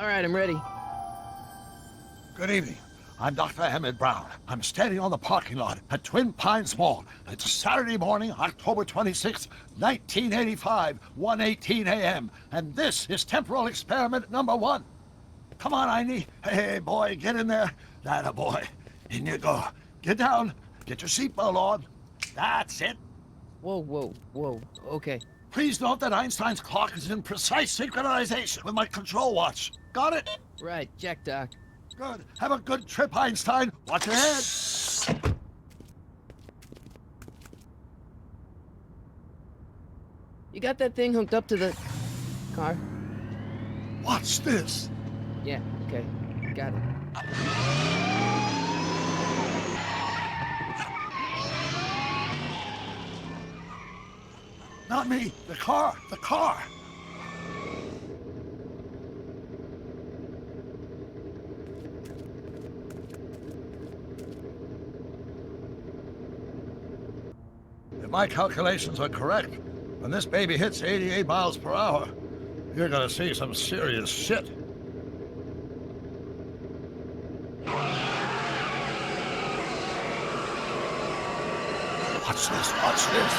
All right, I'm ready. Good evening. I'm Dr. Emmett Brown. I'm standing on the parking lot at Twin Pines Mall. It's Saturday morning, October 26th, 1985, 1:18 a.m. And this is temporal experiment number 1. Come on, Einie. Hey, boy, get in there. That a boy. In you go. Get down. Get your seatbelt on. That's it. Whoa. Okay. Please note that Einstein's clock is in precise synchronization with my control watch. Got it? Right, check, Doc. Good. Have a good trip, Einstein. Watch your head. You got that thing hooked up to the car? Watch this. Yeah, okay. Got it. Not me. The car. The car. If my calculations are correct, when this baby hits 88 miles per hour, you're gonna see some serious shit. Watch this, watch this.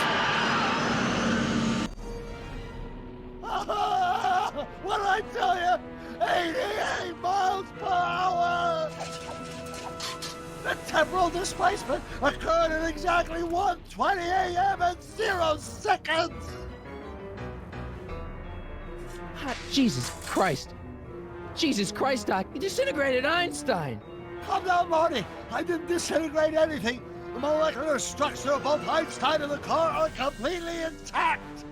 What did I tell you? 88 miles per hour! The temporal displacement occurred at exactly 1:20 a.m. and 0 seconds! Jesus Christ. Jesus Christ, Doc. You disintegrated Einstein. Calm down, Marty. I didn't disintegrate anything. The molecular structure of both Einstein and the car are completely intact.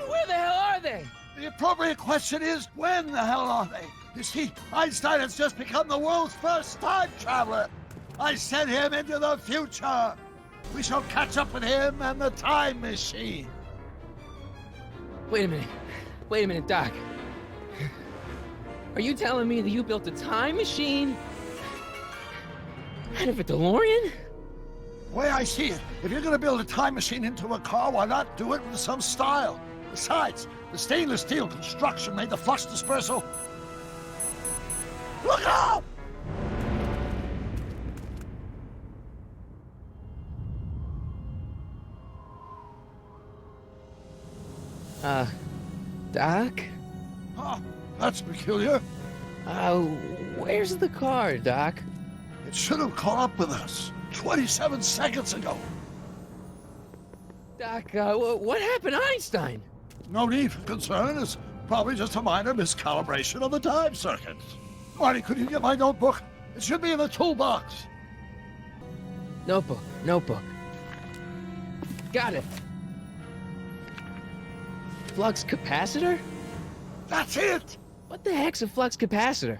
Where the hell are they? The appropriate question is, when the hell are they? You see, Einstein has just become the world's first time traveler. I sent him into the future. We shall catch up with him and the time machine. Wait a minute, Doc. Are you telling me that you built a time machine out of a DeLorean? The way I see it, if you're gonna build a time machine into a car, why not do it with some style? Besides, the stainless steel construction made the flux dispersal. Look out! Doc? Huh, that's peculiar. Where's the car, Doc? It should have caught up with us 27 seconds ago. Doc, what happened to Einstein? No need for concern. It's probably just a minor miscalibration of the time circuits. Marty, could you get my notebook? It should be in the toolbox. Notebook. Got it. Flux capacitor? That's it! What the heck's a flux capacitor?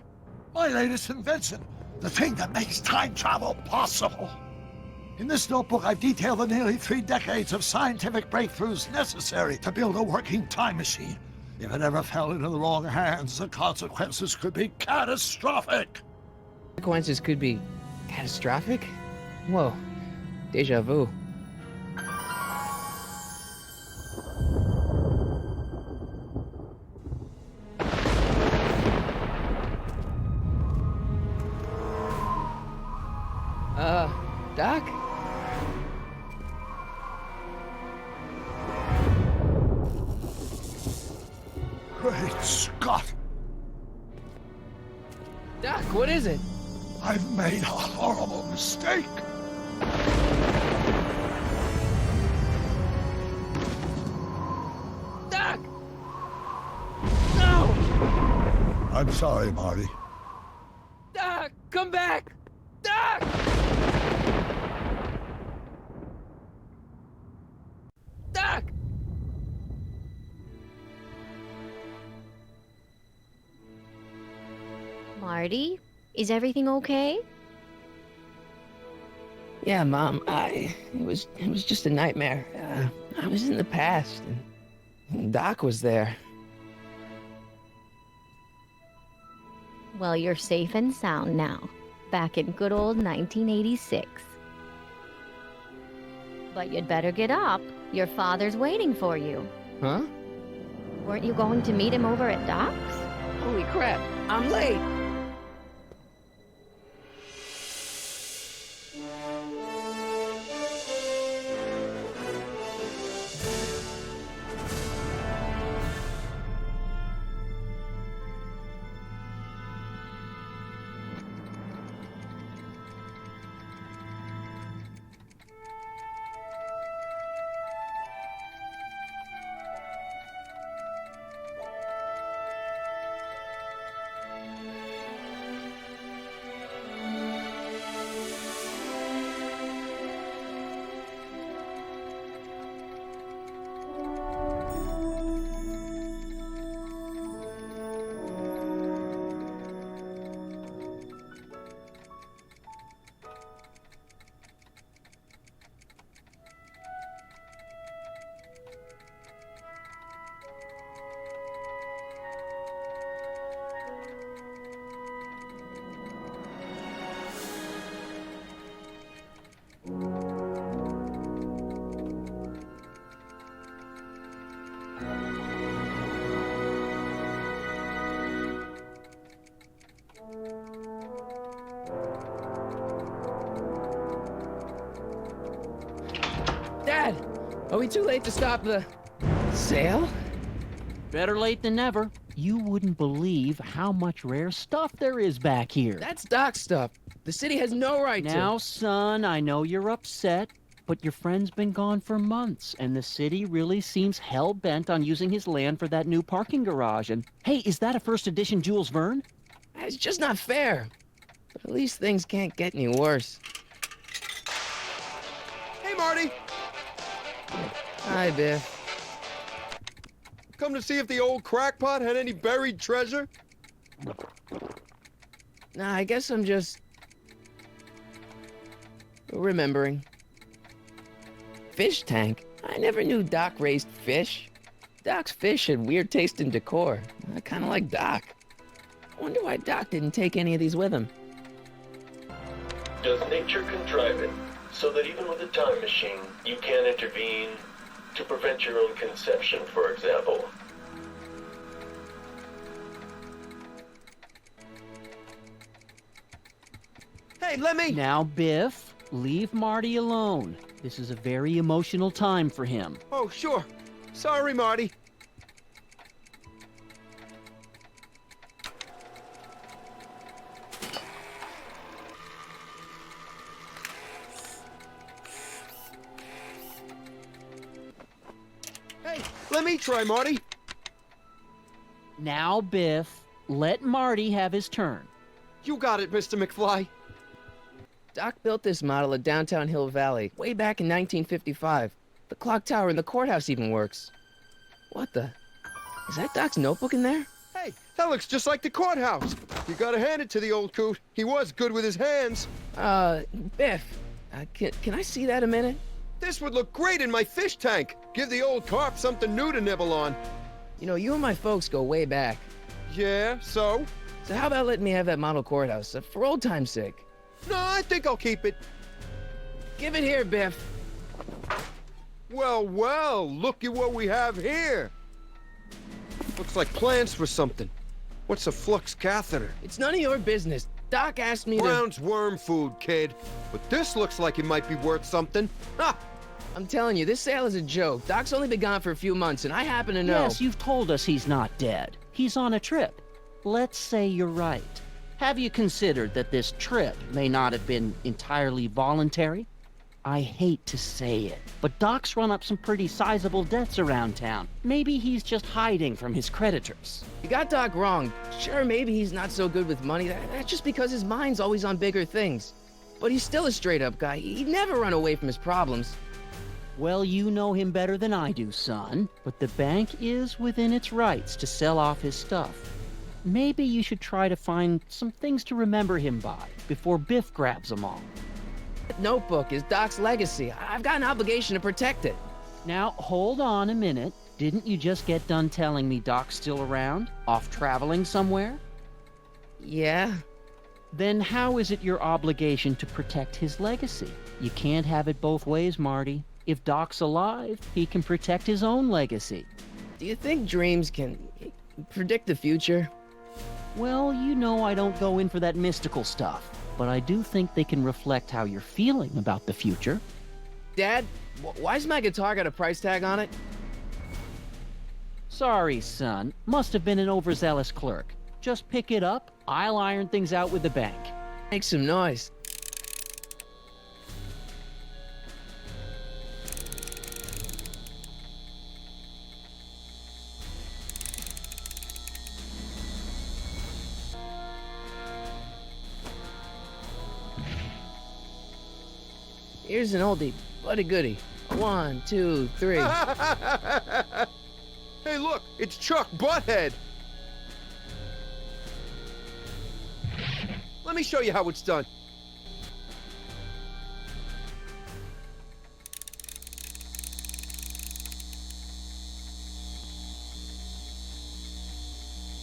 My latest invention. The thing that makes time travel possible. In this notebook, I've detailed the nearly 3 decades of scientific breakthroughs necessary to build a working time machine. If it ever fell into the wrong hands, the consequences could be catastrophic. Consequences could be catastrophic? Whoa, deja vu. Doc? Great Scott! Doc, what is it? I've made a horrible mistake. Doc! No! I'm sorry, Marty. Doc, come back! Doc! Doc! Marty, is everything okay? Yeah, Mom, it was just a nightmare. I was in the past, and Doc was there. Well, you're safe and sound now, back in good old 1986. But you'd better get up. Your father's waiting for you. Huh? Weren't you going to meet him over at Doc's? Holy crap, I'm late. Dad, are we too late to stop the sale? Better late than never. You wouldn't believe how much rare stuff there is back here. That's Doc's stuff. The city has no right to. Now, son, I know you're upset, but your friend's been gone for months, and the city really seems hell-bent on using his land for that new parking garage. And, hey, is that a first edition Jules Verne? It's just not fair. But at least things can't get any worse. Hey, Marty! Hi, Biff. Come to see if the old crackpot had any buried treasure? Nah, I guess I'm just remembering. Fish tank? I never knew Doc raised fish. Doc's fish had weird taste and decor. I kind of like Doc. I wonder why Doc didn't take any of these with him. Does nature contrive it so that even with a time machine, you can't intervene to prevent your own conception, for example? Hey, let me... Now, Biff, leave Marty alone. This is a very emotional time for him. Oh, sure. Sorry, Marty. Hey, let me try, Marty. Now, Biff, let Marty have his turn. You got it, Mr. McFly. Doc built this model of downtown Hill Valley way back in 1955. The clock tower in the courthouse even works. What the? Is that Doc's notebook in there? Hey, that looks just like the courthouse. You gotta hand it to the old coot. He was good with his hands. Biff, can I see that a minute? This would look great in my fish tank. Give the old carp something new to nibble on. You know, you and my folks go way back. Yeah, so? So how about letting me have that model courthouse, for old time's sake? No, I think I'll keep it. Give it here, Biff. Well, well, look at what we have here. Looks like plans for something. What's a flux catheter? It's none of your business. Doc asked me Brown's worm food, kid. But this looks like it might be worth something. Ha! I'm telling you, this sale is a joke. Doc's only been gone for a few months, and I happen to know. Yes, you've told us he's not dead. He's on a trip. Let's say you're right. Have you considered that this trip may not have been entirely voluntary? I hate to say it, but Doc's run up some pretty sizable debts around town. Maybe he's just hiding from his creditors. You got Doc wrong. Sure, maybe he's not so good with money. That's just because his mind's always on bigger things. But he's still a straight-up guy. He'd never run away from his problems. Well, you know him better than I do, son. But the bank is within its rights to sell off his stuff. Maybe you should try to find some things to remember him by before Biff grabs them all. That notebook is Doc's legacy. I've got an obligation to protect it. Now, hold on a minute. Didn't you just get done telling me Doc's still around? Off traveling somewhere? Yeah? Then how is it your obligation to protect his legacy? You can't have it both ways, Marty. If Doc's alive, he can protect his own legacy. Do you think dreams can predict the future? Well, you know I don't go in for that mystical stuff, but I do think they can reflect how you're feeling about the future. Dad, why's my guitar got a price tag on it? Sorry, son. Must have been an overzealous clerk. Just pick it up. I'll iron things out with the bank. Make some noise. Here's an oldie, but a goodie. 1, 2, 3. Hey, look, it's Chuck Butthead. Let me show you how it's done.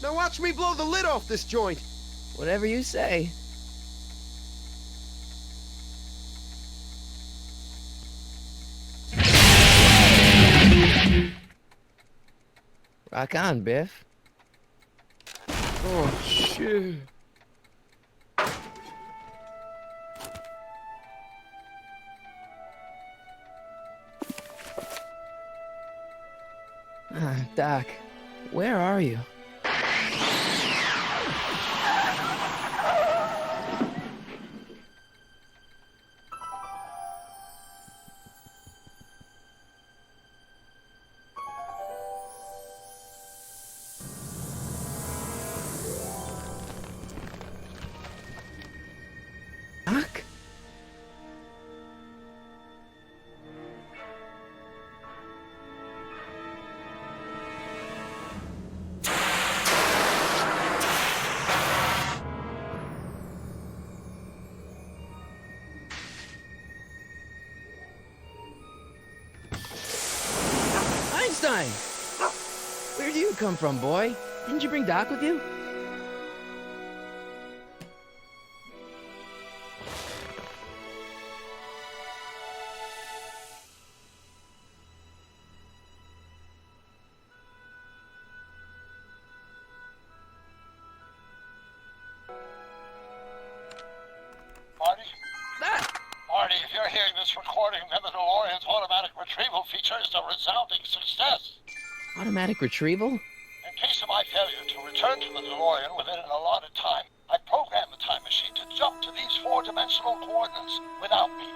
Now watch me blow the lid off this joint. Whatever you say. Rock on, Biff. Oh, shit. Doc, where are you? Doc? Einstein! Where do you come from, boy? Didn't you bring Doc with you? Marty? Ah! Marty, if you're hearing this recording, then the DeLorean's automatic retrieval feature is a resounding success. Automatic retrieval? In case of my failure to return to the DeLorean within an allotted time, I programmed the time machine to jump to these four-dimensional coordinates without me.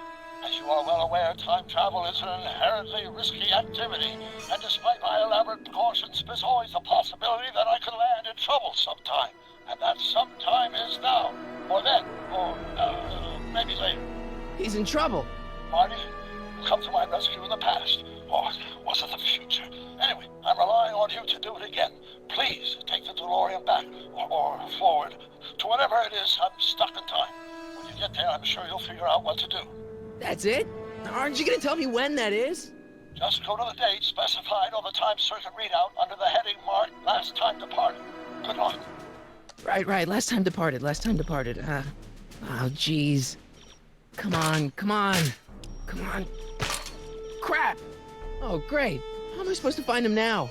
As you are well aware, time travel is an inherently risky activity, and despite my elaborate precautions, there's always a possibility that I could land in trouble sometime. And that sometime is now, or then, or maybe later. He's in trouble. Marty, you come to my rescue in the past, or was it the future? Anyway, I'm relying on you to do it again. Please take the DeLorean back, or forward, to whatever it is I'm stuck in time. When you get there, I'm sure you'll figure out what to do. That's it? Aren't you gonna tell me when that is? Just go to the date specified on the time circuit readout under the heading marked Last Time Departed. Good luck. Right. Last time departed. Oh, jeez. Come on. Crap! Oh, great. How am I supposed to find him now?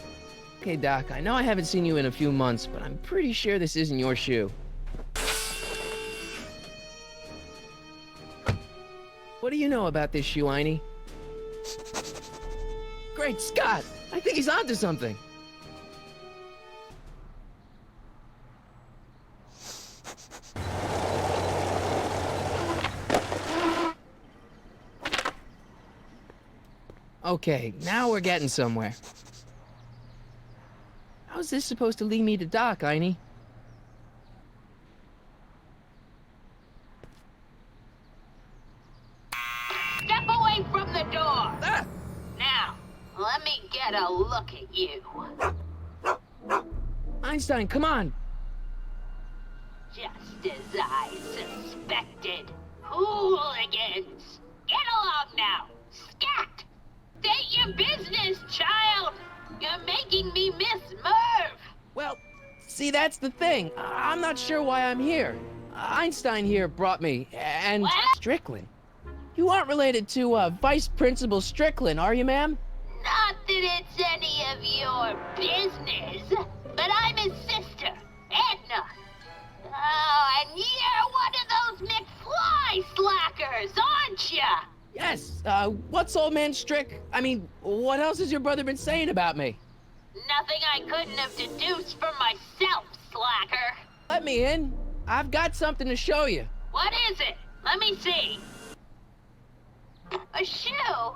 Okay, Doc, I know I haven't seen you in a few months, but I'm pretty sure this isn't your shoe. What do you know about this shoe, Einie? Great Scott! I think he's onto something. Okay, now we're getting somewhere. How's this supposed to lead me to Doc, Einie? Step away from the door! Ah! Now, let me get a look at you. Einstein, come on! Just as I suspected. Hooligans! Get along now! Scat! State your business, child! You're making me miss Merv! Well, see, that's the thing. I'm not sure why I'm here. Einstein here brought me, and What? Strickland. You aren't related to Vice Principal Strickland, are you, ma'am? Not that it's any of your business, but I'm his sister, Edna. Oh, and you're one of those McFly slackers, aren't ya? Yes, what's old man Strick? I mean, what else has your brother been saying about me? Nothing I couldn't have deduced from myself, slacker. Let me in. I've got something to show you. What is it? Let me see. A shoe?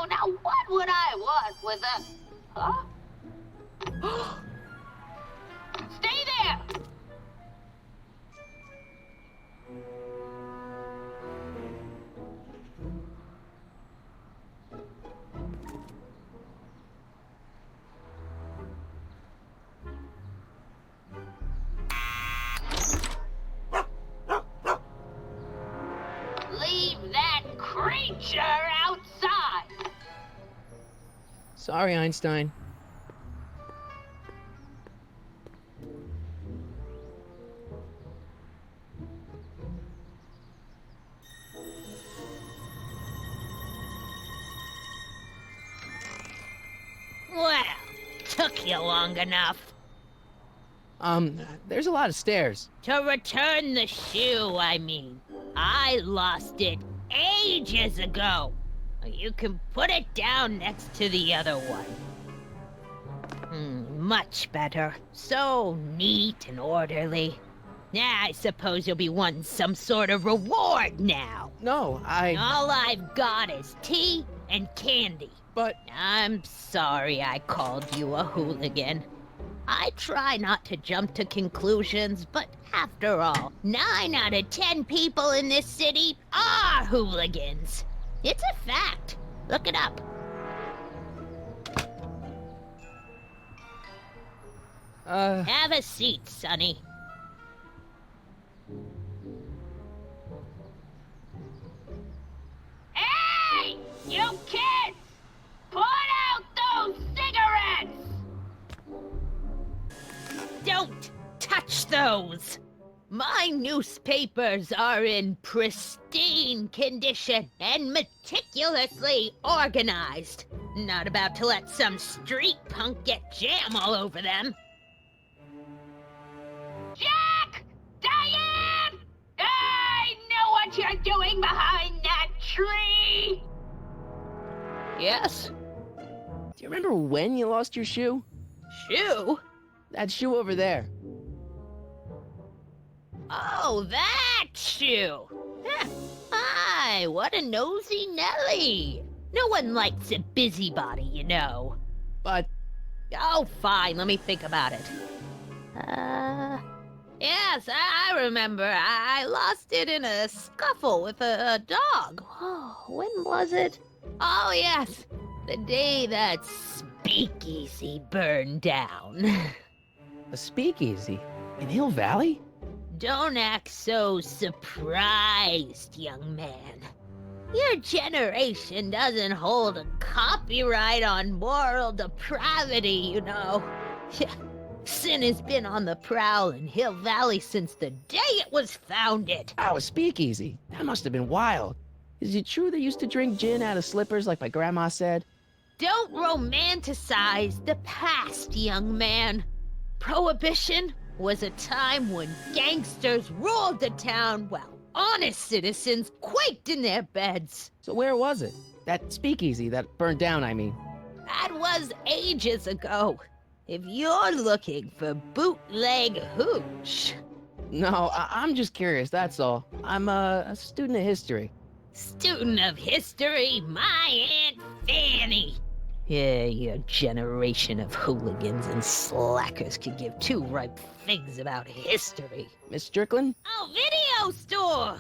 Now what would I want with a... Huh? Stay there! Leave that creature outside! Sorry, Einstein. Well, took you long enough. There's a lot of stairs. To return the shoe, I mean. I lost it ages ago. You can put it down next to the other one. Much better. So neat and orderly. I suppose you'll be wanting some sort of reward now. No, All I've got is tea and candy. But... I'm sorry I called you a hooligan. I try not to jump to conclusions, but after all, 9 out of 10 people in this city are hooligans. It's a fact. Look it up. Have a seat, Sonny. Hey! You kids! Put out those cigarettes! Don't touch those! My newspapers are in pristine condition and meticulously organized. Not about to let some street punk get jam all over them. Jack! Diane! I know what you're doing behind that tree! Yes? do you remember when you lost your shoe? Shoe? That shoe over there. Oh, that shoe! Huh. Hi, what a nosy Nelly! No one likes a busybody, you know. But... Oh, fine, let me think about it. Yes, I remember. I lost it in a scuffle with a dog. Oh, when was it? Oh, yes, the day that speakeasy burned down. a speakeasy? In Hill Valley? Don't act so surprised, young man. Your generation doesn't hold a copyright on moral depravity, you know. Sin has been on the prowl in Hill Valley since the day it was founded. Oh, a speakeasy. That must have been wild. Is it true they used to drink gin out of slippers like my grandma said? Don't romanticize the past, young man. Prohibition was a time when gangsters ruled the town while honest citizens quaked in their beds. So where was it? That speakeasy that burned down, I mean. That was ages ago. If you're looking for bootleg hooch. No, I'm just curious, that's all. I'm a student of history. Student of history? My Aunt Fanny. Yeah, your generation of hooligans and slackers could give two ripe figs about history. Miss Strickland? Oh, video store!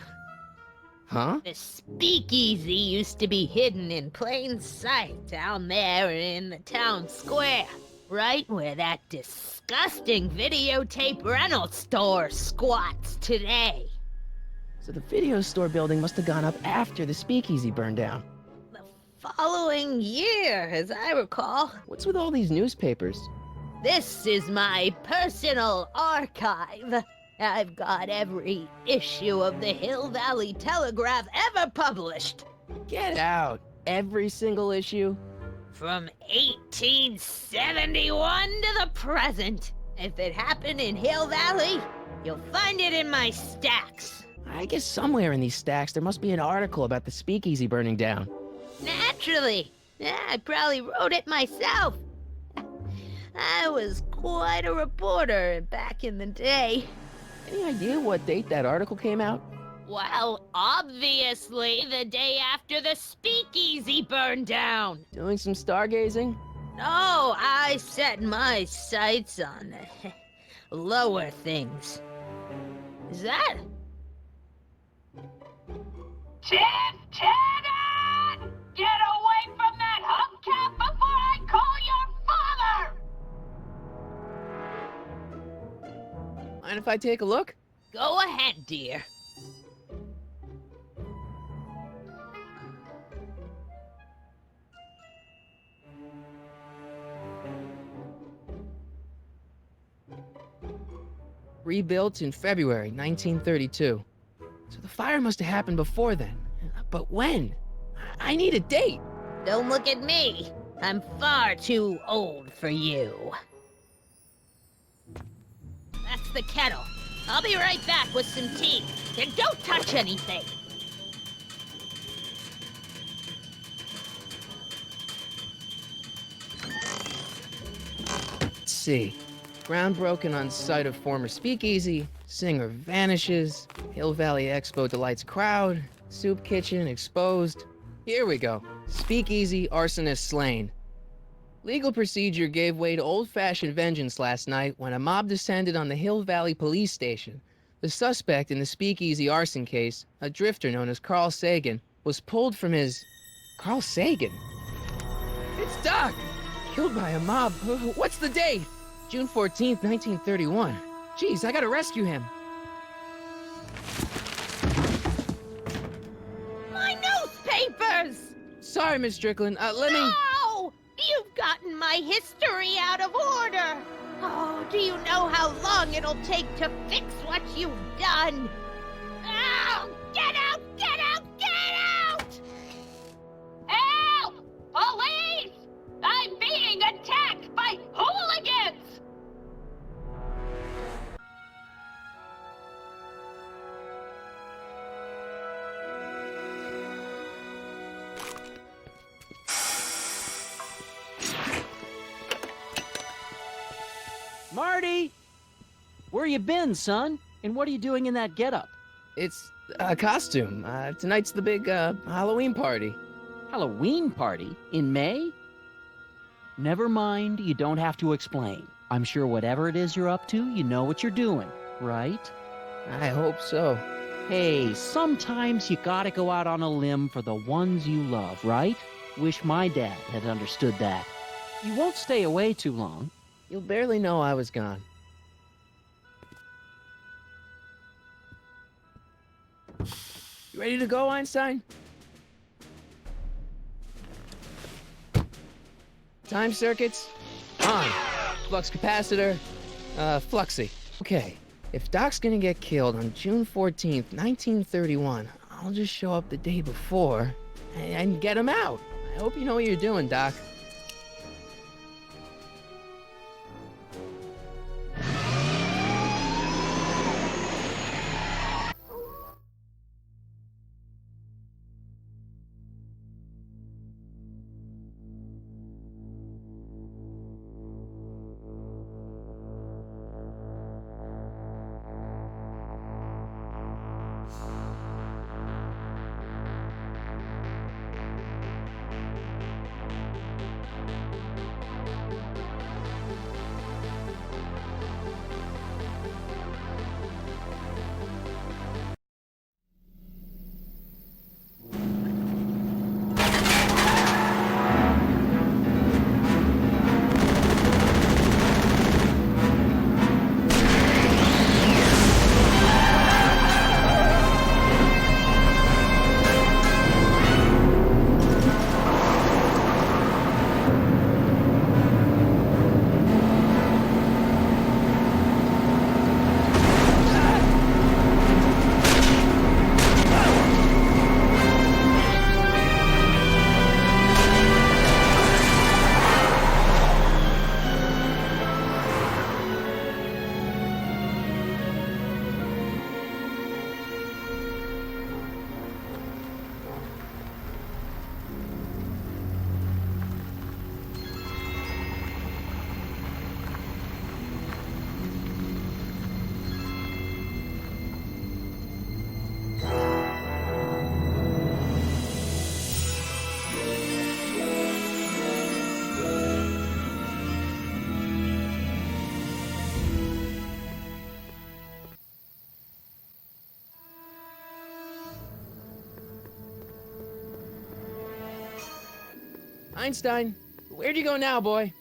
Huh? The speakeasy used to be hidden in plain sight down there in the town square. Right where that disgusting videotape rental store squats today. So the video store building must have gone up after the speakeasy burned down. The following year, as I recall. What's with all these newspapers? This is my personal archive. I've got every issue of the Hill Valley Telegraph ever published. Get out. Every single issue? From 1871 to the present. If it happened in Hill Valley, You'll find it in my stacks. I guess somewhere in these stacks there must be an article about the speakeasy burning down. Naturally. Yeah, I probably wrote it myself. I was quite a reporter back in the day. Any idea what date that article came out? Well, obviously the day after the speakeasy burned down. Doing some stargazing? No, I set my sights on the lower things. Is that? Lieutenant! Get away from that hubcap before I call your father! Mind if I take a look? Go ahead, dear. Rebuilt in February 1932. So the fire must have happened before then. But when? I need a date. Don't look at me. I'm far too old for you. That's the kettle. I'll be right back with some tea. And don't touch anything. Let's see. Ground broken on site of former speakeasy. Singer vanishes. Hill Valley Expo delights crowd. Soup kitchen exposed. Here we go. Speakeasy arsonist slain. Legal procedure gave way to old-fashioned vengeance last night when a mob descended on the Hill Valley police station. The suspect in the speakeasy arson case, a drifter known as Carl Sagan, was pulled from his... Carl Sagan? It's Doc! Killed by a mob. What's the date? June 14th, 1931. Jeez, I gotta rescue him. My newspapers! Sorry, Miss Strickland. Let me... No! You've gotten my history out of order! Oh, do you know how long it'll take to fix what you've done? Oh, get out! Get out! Get out! Help! Police! I'm being attacked by hooligans! Marty! Where you been, son? And what are you doing in that getup? It's a costume. Tonight's the big, Halloween party. Halloween party? In May? Never mind, you don't have to explain. I'm sure whatever it is you're up to, you know what you're doing, right? I hope so. Hey, sometimes you gotta go out on a limb for the ones you love, right? Wish my dad had understood that. You won't stay away too long. You'll barely know I was gone. You ready to go, Einstein? Time circuits? On. Flux capacitor? Fluxy. Okay, if Doc's gonna get killed on June 14th, 1931, I'll just show up the day before and get him out. I hope you know what you're doing, Doc. Einstein, where'd you go now, boy?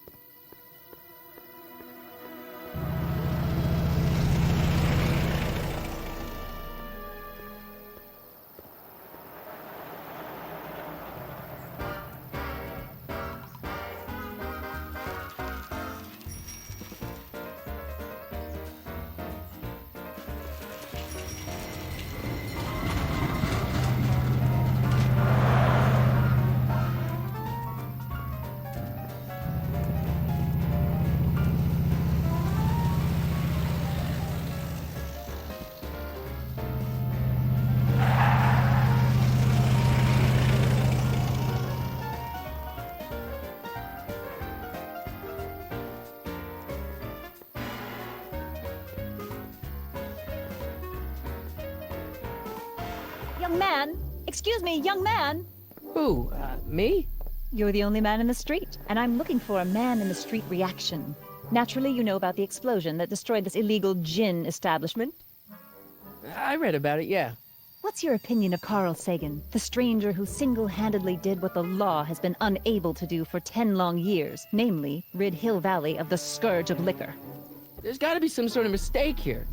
Young man! Excuse me, young man! Who, me? You're the only man in the street, and I'm looking for a man-in-the-street reaction. Naturally, you know about the explosion that destroyed this illegal gin establishment. I read about it, yeah. What's your opinion of Carl Sagan, the stranger who single-handedly did what the law has been unable to do for 10 long years, namely, rid Hill Valley of the scourge of liquor? There's gotta be some sort of mistake here.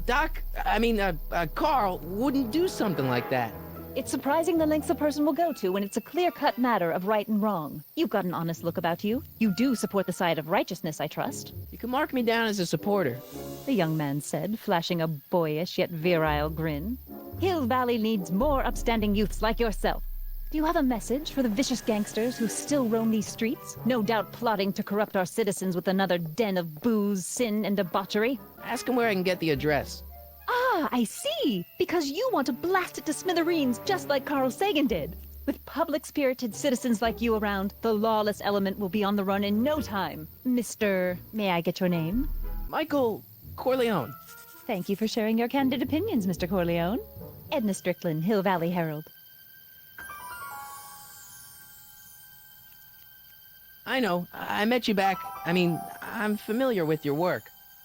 Carl wouldn't do something like that. It's surprising the lengths a person will go to when it's a clear-cut matter of right and wrong. You've got an honest look about you. You do support the side of righteousness, I trust. You can mark me down as a supporter. The young man said, flashing a boyish yet virile grin. Hill Valley needs more upstanding youths like yourself. Do you have a message for the vicious gangsters who still roam these streets, no doubt plotting to corrupt our citizens with another den of booze, sin, and debauchery? Ask him where I can get the address. Ah, I see! Because you want to blast it to smithereens just like Carl Sagan did. With public-spirited citizens like you around, the lawless element will be on the run in no time. Mr. May I get your name? Michael Corleone. Thank you for sharing your candid opinions, Mr. Corleone. Edna Strickland, Hill Valley Herald. I know. I met you back. I'm familiar with your work.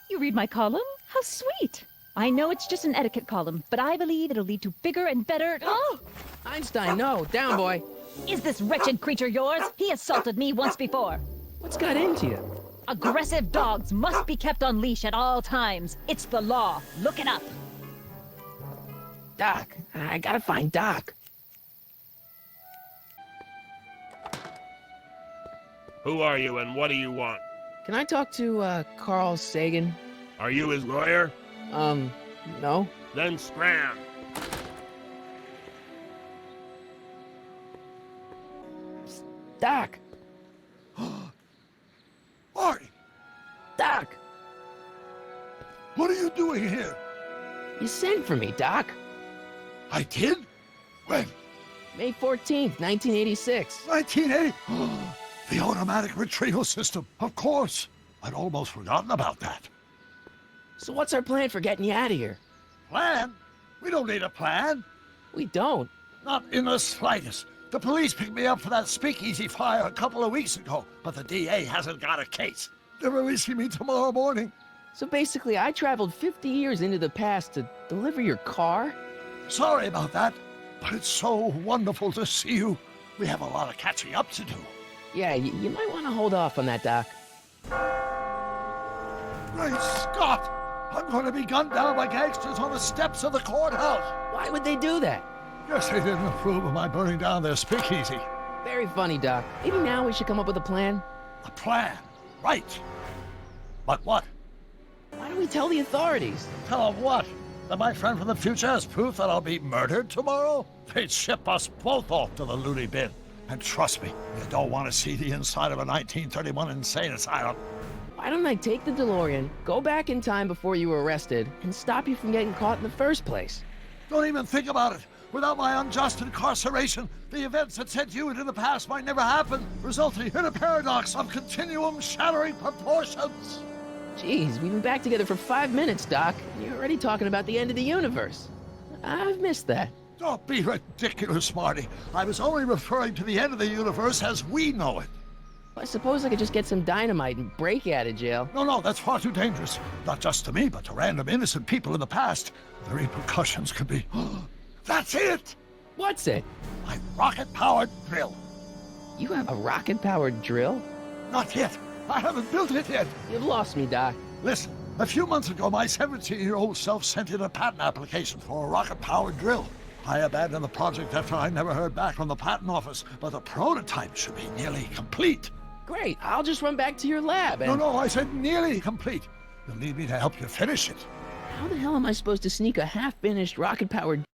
You read my column? How sweet! I know it's just an etiquette column, but I believe it'll lead to bigger and better... Oh! Einstein, no. Down, boy. Is this wretched creature yours? He assaulted me once before. What's got into you? Aggressive dogs must be kept on leash at all times. It's the law. Look it up. Doc. I gotta find Doc. Who are you and what do you want? Can I talk to, Carl Sagan? Are you his lawyer? No. Then scram. Doc. Marty, Doc. what are you doing here? You sent for me, Doc. I did? When? May 14th, 1986. 1980? The automatic retrieval system, of course. I'd almost forgotten about that. So what's our plan for getting you out of here? Plan? We don't need a plan. We don't. Not in the slightest. The police picked me up for that speakeasy fire a couple of weeks ago, but the DA hasn't got a case. They're releasing me tomorrow morning. So basically, I traveled 50 years into the past to deliver your car? Sorry about that, but it's so wonderful to see you. We have a lot of catching up to do. Yeah, you might want to hold off on that, Doc. Great Scott! I'm going to be gunned down by gangsters on the steps of the courthouse. Why would they do that? Guess they didn't approve of my burning down their speakeasy. Very funny, Doc. Maybe now we should come up with a plan. A plan? Right. But what? Why don't we tell the authorities? Tell them what? That my friend from the future has proof that I'll be murdered tomorrow? They'd ship us both off to the loony bin. And trust me, you don't want to see the inside of a 1931 insane asylum. Why don't I take the DeLorean, go back in time before you were arrested, and stop you from getting caught in the first place? Don't even think about it. Without my unjust incarceration, the events that sent you into the past might never happen, resulting in a paradox of continuum shattering proportions. Jeez, we've been back together for 5 minutes, Doc. You're already talking about the end of the universe. I've missed that. Don't be ridiculous, Marty. I was only referring to the end of the universe as we know it. I suppose I could just get some dynamite and break you out of jail. No, that's far too dangerous. Not just to me, but to random innocent people in the past. The repercussions could be... That's it! What's it? My rocket-powered drill. You have a rocket-powered drill? Not yet. I haven't built it yet. You've lost me, Doc. Listen, a few months ago, my 17-year-old self sent in a patent application for a rocket-powered drill. I abandoned the project after I never heard back from the patent office, but the prototype should be nearly complete. Great, I'll just run back to your lab and... No, I said nearly complete. You'll need me to help you finish it. How the hell am I supposed to sneak a half-finished rocket-powered